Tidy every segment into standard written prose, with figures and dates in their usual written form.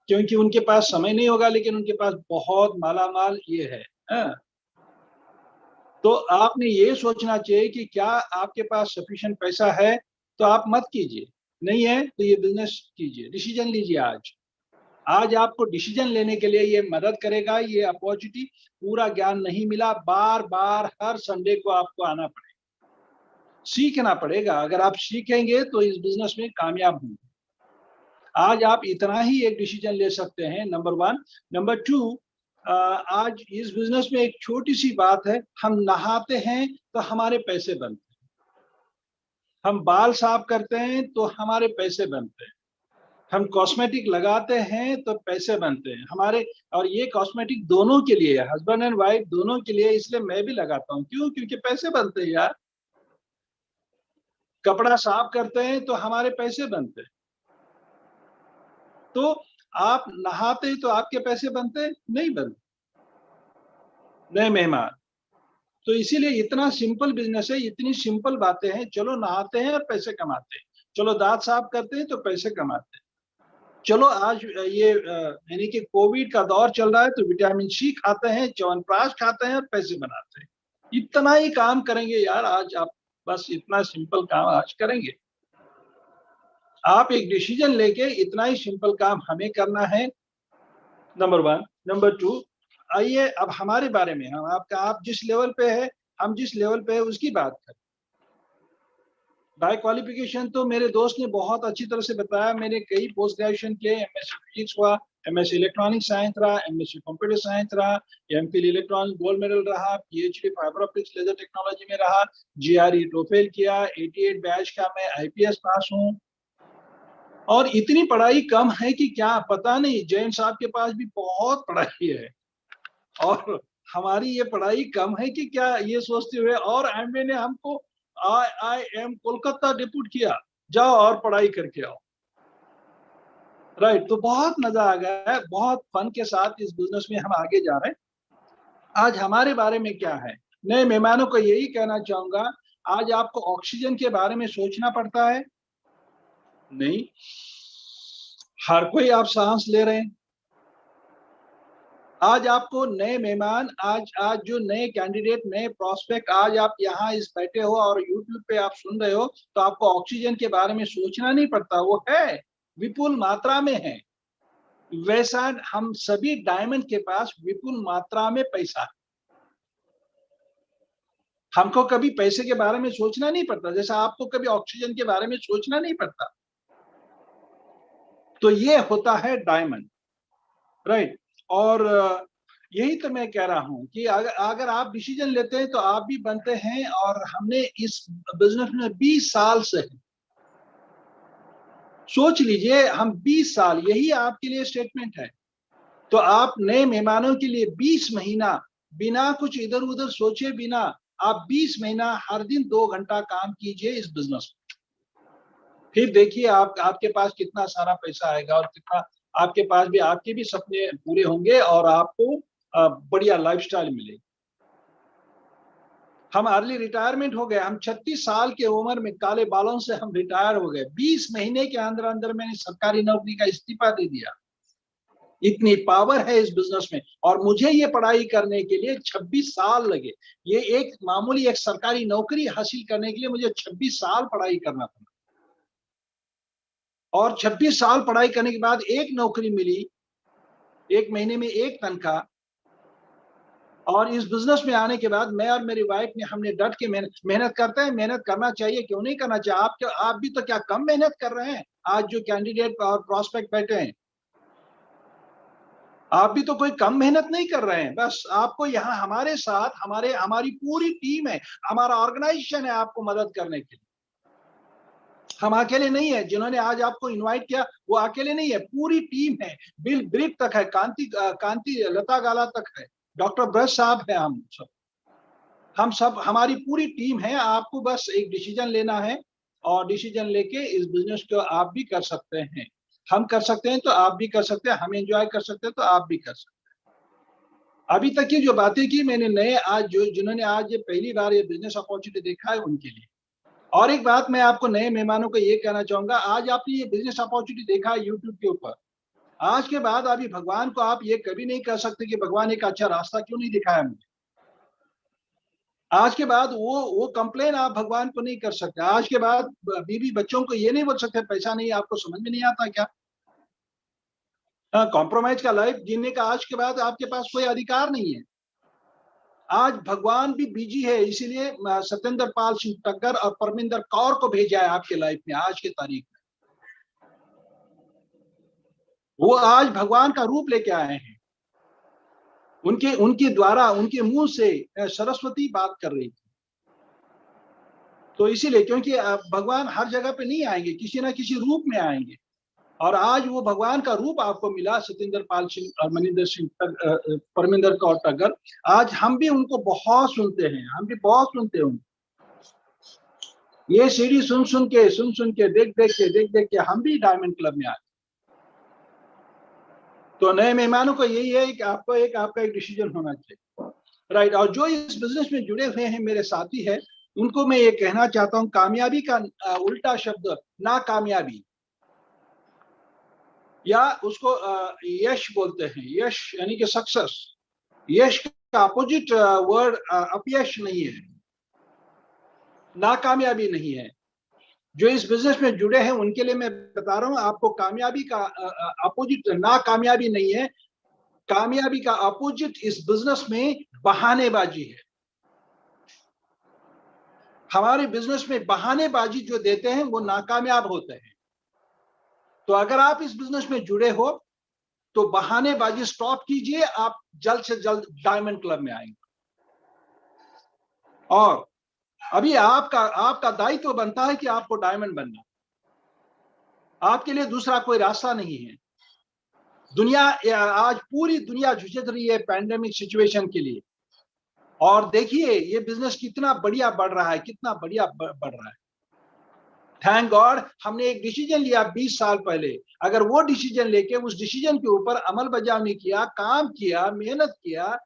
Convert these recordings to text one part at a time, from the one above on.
क्योंकि उनके पास समय नहीं होगा, लेकिन उनके पास बहुत मालामाल ये है। हाँ? तो आपने ये सोचना चाहिए कि क्या आपके पास सफिशिएंट पैसा है तो आप मत कीजिए, नहीं है तो ये बिजनेस कीजिए, डिसीजन लीजिए। आज आपको डिसीजन लेने के लिए ये मदद करेगा, ये अपॉर्चुनिटी। पूरा ज्ञान नहीं मिला, बार बार हर संडे को आपको आना पड़ेगा, सीखना पड़ेगा। अगर आप सीखेंगे तो इस बिजनेस में कामयाब होंगे। आज आप इतना ही एक डिसीजन ले सकते हैं, नंबर वन। नंबर टू, आज इस बिजनेस में एक छोटी सी बात है, हम नहाते हैं तो हमारे पैसे बनते हैं, हम बाल साफ करते हैं तो हमारे पैसे बनते हैं, हम कॉस्मेटिक लगाते हैं तो पैसे बनते हैं हमारे। और ये कॉस्मेटिक दोनों के लिए है, हस्बैंड एंड वाइफ दोनों के लिए, इसलिए मैं भी लगाता हूँ। क्यों? क्योंकि पैसे बनते हैं यार। कपड़ा साफ करते हैं तो हमारे पैसे बनते हैं। तो आप नहाते तो आपके पैसे बनते नहीं? बनते नए मेहमान। तो इसीलिए इतना सिंपल बिजनेस है, इतनी सिंपल बातें हैं। चलो नहाते हैं और पैसे कमाते हैं, चलो दांत साफ करते हैं तो पैसे कमाते हैं, चलो आज ये यानी कि कोविड का दौर चल रहा है तो विटामिन सी खाते हैं, च्यवनप्राश खाते हैं और पैसे बनाते हैं। इतना ही काम करेंगे यार आज आप, बस इतना सिंपल काम आज करेंगे। आप एक डिसीजन लेके इतना ही सिंपल काम हमें करना है, नंबर वन। नंबर टू, आइए अब हमारे बारे में, हम आपका, आप जिस लेवल पे है, हम जिस लेवल पे है उसकी बात करें। बाय क्वालिफिकेशन तो मेरे दोस्त ने बहुत अच्छी तरह से बताया। मैंने कई पोस्ट ग्रेजुएशन किए, एमएससी फिजिक्स हुआ, एमएससी इलेक्ट्रॉनिक साइंस रहा, एमएससी कंप्यूटर साइंस रहा, एमफिल इलेक्ट्रॉनिक गोल्ड मेडल रहा, PhD fibre optics laser technology में रहा, जीआरई टोफेल किया, 88 बैच का मैं आईपीएस पास हूँ। और इतनी पढ़ाई कम है कि क्या पता नहीं, जैन साहब के पास भी बहुत पढ़ाई है और हमारी ये पढ़ाई कम है कि क्या, ये सोचते हुए। और एमए ने हमको IIM कोलकाता डिप्यूट किया, जाओ और पढ़ाई करके आओ। राइट? तो बहुत मजा आ गया है, बहुत फन के साथ इस बिजनेस में हम आगे जा रहे हैं। आज हमारे बारे में क्या है, नए मेहमानों को यही कहना चाहूंगा, आज आपको ऑक्सीजन के बारे में सोचना पड़ता है नहीं, हर कोई आप सांस ले रहे हैं। आज आपको नए मेहमान, आज जो नए कैंडिडेट, नए प्रोस्पेक्ट, आज आप यहाँ इस बैठे हो और यूट्यूब पे आप सुन रहे हो, तो आपको ऑक्सीजन के बारे में सोचना नहीं पड़ता, वो है, विपुल मात्रा में है। वैसा हम सभी डायमंड के पास विपुल मात्रा में पैसा है, हमको कभी पैसे के बारे में सोचना नहीं पड़ता, जैसा आपको कभी ऑक्सीजन के बारे में सोचना नहीं पड़ता। तो ये होता है डायमंड, राइट? और यही तो मैं कह रहा हूं कि अगर आप डिसीजन लेते हैं तो आप भी बनते हैं। और हमने इस बिजनेस में 20 साल से है, सोच लीजिए, हम 20 साल, यही आपके लिए स्टेटमेंट है। तो आप नए मेहमानों के लिए 20 महीना बिना कुछ इधर उधर सोचे बिना, आप 20 महीना हर दिन 2 घंटा काम कीजिए इस बिजनेस में। फिर देखिए आप, आपके पास कितना सारा पैसा आएगा और कितना आपके पास भी, आपके भी सपने पूरे होंगे और आपको बढ़िया लाइफस्टाइल मिलेगी। हम अर्ली रिटायरमेंट हो गए, हम 36 साल के उम्र में काले बालों से हम रिटायर हो गए, 20 महीने के अंदर अंदर मैंने सरकारी नौकरी का इस्तीफा दे दिया। इतनी पावर है इस बिजनेस में। और मुझे ये पढ़ाई करने के लिए 26 साल लगे। ये एक मामूली एक सरकारी नौकरी हासिल करने के लिए मुझे 26 साल पढ़ाई करना पड़ा। और 26 साल पढ़ाई करने के बाद एक नौकरी मिली, एक महीने में एक तनख्वाह। और इस बिजनेस में आने के बाद मैं और मेरी वाइफ ने, हमने डट के मेहनत करते हैं, मेहनत करना चाहिए, क्यों नहीं करना चाहिए। आप भी तो क्या कम मेहनत कर रहे हैं? आज जो कैंडिडेट और प्रोस्पेक्ट बैठे हैं, आप भी तो कोई कम मेहनत नहीं कर रहे हैं। बस आपको यहाँ हमारे साथ, हमारी पूरी टीम है, हमारा ऑर्गेनाइजेशन है आपको मदद करने के लिए। हम अकेले नहीं है, जिन्होंने आज आपको इनवाइट किया वो अकेले नहीं है, पूरी टीम है। बिल ब्रिक तक है, कांति लता गाला तक है, डॉक्टर ब्रश साहब है, हम सब हमारी पूरी टीम है। आपको बस एक डिसीजन लेना है और डिसीजन लेके इस बिजनेस को आप भी कर सकते हैं। हम कर सकते हैं तो आप भी कर सकते हैं, हम एंजॉय कर सकते हैं तो आप भी कर सकते हैं। अभी तक की जो बातें की मैंने, नए आज जो जिन्होंने आज ये पहली बार ये बिजनेस अपॉर्चुनिटी देखा है उनके लिए। और एक बात मैं आपको नए मेहमानों को ये कहना चाहूंगा, आज आपने ये बिजनेस अपॉर्चुनिटी देखा है यूट्यूब के ऊपर, आज के बाद अभी भगवान को आप ये कभी नहीं कह सकते कि भगवान एक अच्छा रास्ता क्यों नहीं दिखाया मुझे। आज के बाद वो कंप्लेन आप भगवान को नहीं कर सकते। आज के बाद बीवी बच्चों को ये नहीं बोल सकते पैसा नहीं, आपको समझ में नहीं आता क्या? कॉम्प्रोमाइज का लाइफ जीने का आज के बाद आपके पास कोई अधिकार नहीं है। आज भगवान भी बिजी है, इसीलिए सत्येंद्र पाल सिंह टग्गर और परमिंदर कौर को भेजा है आपके लाइफ में आज की तारीख में। वो आज भगवान का रूप लेके आए हैं। उनके उनके द्वारा उनके मुंह से सरस्वती बात कर रही थी। तो इसीलिए, क्योंकि भगवान हर जगह पे नहीं आएंगे, किसी ना किसी रूप में आएंगे, और आज वो भगवान का रूप आपको मिला सत्येंद्र पाल सिंह और मनिंदर सिंह परमिंदर कौर टग्गर। आज हम भी उनको बहुत सुनते हैं, हम भी बहुत सुनते हैं। ये सीडी सुन सुन के देख देख के हम भी डायमंड क्लब में आए। तो नए मेहमानों को यही है कि आपका एक डिसीजन होना चाहिए, राइट। और जो इस बिजनेस में जुड़े हुए हैं मेरे साथी है, उनको मैं ये कहना चाहता हूँ, कामयाबी का उल्टा शब्द नाकामयाबी, या उसको यश बोलते हैं। यश यानी कि सक्सेस। यश का अपोजिट वर्ड अपयश नहीं है, नाकामयाबी नहीं है। जो इस बिजनेस में जुड़े हैं उनके लिए मैं बता रहा हूं, आपको कामयाबी का अपोजिट नाकामयाबी नहीं है। कामयाबी का अपोजिट इस बिजनेस में बहानेबाजी है। हमारे बिजनेस में बहानेबाजी जो देते हैं वो नाकामयाब होते हैं। तो अगर आप इस बिजनेस में जुड़े हो तो बहानेबाजी स्टॉप कीजिए, आप जल्द से जल्द डायमंड क्लब में आएंगे। और अभी आपका दायित्व बनता है कि आपको डायमंड बनना। आपके लिए दूसरा कोई रास्ता नहीं है। दुनिया आज पूरी दुनिया जूझ रही है पैंडेमिक सिचुएशन के लिए, और देखिए ये बिजनेस कितना बढ़िया बढ़ रहा है, कितना बढ़िया बढ़ रहा है। थैंक गॉड हमने एक डिसीजन लिया 20 साल पहले। अगर वो डिसीजन लेके उस डिसीजन के ऊपर अमल बजावनी किया, काम किया, मेहनत किया,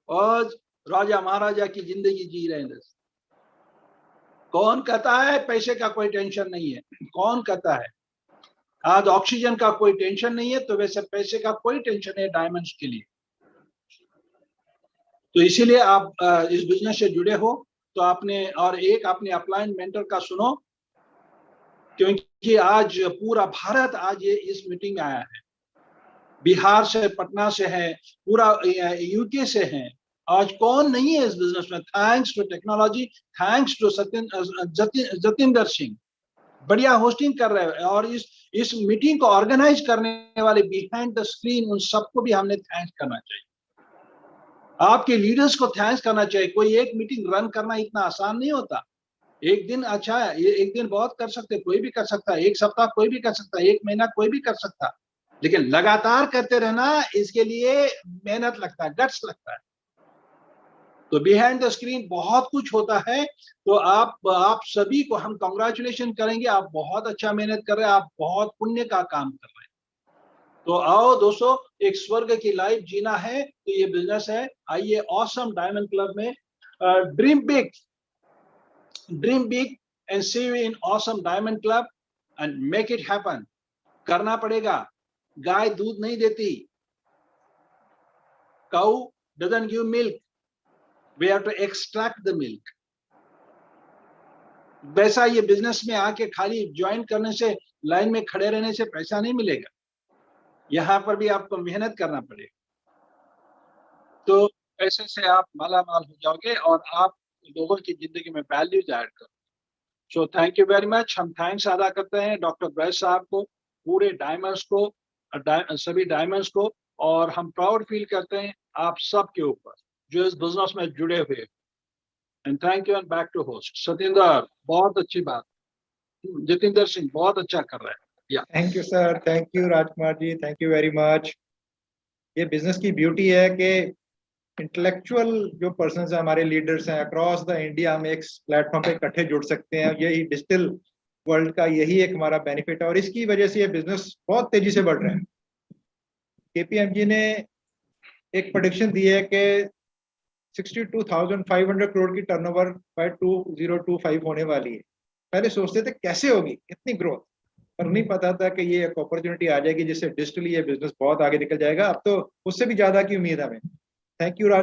और राजा महाराजा की जिंदगी जी रहे हैं। कौन कहता है पैसे का कोई टेंशन नहीं है? कौन कहता है? आज ऑक्सीजन का कोई टेंशन नहीं है, तो वैसे पैसे का कोई टेंशन है डायमंड्स के लिए। तो इसीलिए आप इस बिजनेस से जुड़े हो तो आपने, और एक आपने अपलाइन मेंटर का सुनो, क्योंकि आज पूरा भारत आज ये इस मीटिंग में आया है। बिहार से, पटना से है, पूरा यूके से है। आज कौन नहीं है इस बिजनेस में? Thanks to technology, thanks to Jatinder Singh, बढ़िया होस्टिंग कर रहे हैं। और इस मीटिंग को ऑर्गेनाइज करने वाले बिहाइंड द स्क्रीन, उन सबको भी हमने थैंक्स करना चाहिए। आपके लीडर्स को थैंक्स करना चाहिए। कोई एक मीटिंग रन करना इतना आसान नहीं होता। एक दिन अच्छा है, ये एक दिन बहुत कर सकते, कोई भी कर सकता है, एक सप्ताह कोई भी कर सकता है, एक महीना कोई भी कर सकता है, लेकिन लगातार करते रहना, इसके लिए मेहनत लगता है, गट्स लगता है। तो बिहाइंड द स्क्रीन बहुत कुछ होता है। तो आप सभी को हम कांग्रेचुलेशन करेंगे। आप बहुत अच्छा मेहनत कर रहे हैं, आप बहुत पुण्य का काम कर रहे हैं। तो आओ दोस्तों, एक स्वर्ग की लाइफ जीना है तो ये बिजनेस है। आइए ऑसम डायमंड क्लब में, dream big, dream big and see you in awesome diamond club and make it happen. करना पड़ेगा। गाय दूध नहीं देती, cow doesn't give milk, we have to extract the milk. वैसा ये बिजनेस में आके खाली ज्वाइन करने से, लाइन में खड़े रहने से पैसा नहीं मिलेगा। यहाँ पर भी आपको मेहनत करना पड़ेगा। तो पैसे से आप माला माल हो जाओगे और आप लोगों की जिंदगी में वैल्यूज ऐड करो। So thank you very much. हम थैंक्स अदा करते हैं डॉक्टर ब्रैस साहब को, पूरे डायमंड्स को, सभी डायमंड्स को, और हम प्राउड फील करते हैं आप सब के ऊपर जो इस बिजनेस में जुड़े हुए। And thank you and back to host Satendra. बहुत अच्छी बात। जतिंदर सिंह बहुत अच्छा कर रहा है। या thank you sir, thank you Rajkumar ji, thank you very much. ये बिजनेस की ब्यूटी है कि इंटेलेक्चुअल जो पर्सन है, हमारे लीडर्स हैं अक्रॉस द इंडिया, हम एक प्लेटफॉर्म पे इकट्ठे जुड़ सकते हैं। यही डिजिटल वर्ल्ड का यही एक हमारा बेनिफिट है, और इसकी वजह से ये बिजनेस बहुत तेजी से बढ़ रहे हैं। केपीएमजी ने एक प्रेडिक्शन दी है कि 62,500 करोड़ की टर्नओवर बाय 2025 होने वाली है। पहले सोचते थे कैसे होगी इतनी ग्रोथ, पर नहीं पता था कि ये एक अपॉर्चुनिटी आ जाएगी जिससे डिजिटली ये बिजनेस बहुत आगे निकल जाएगा। अब तो उससे भी ज्यादा की उम्मीद है हमें। Thank you Raj.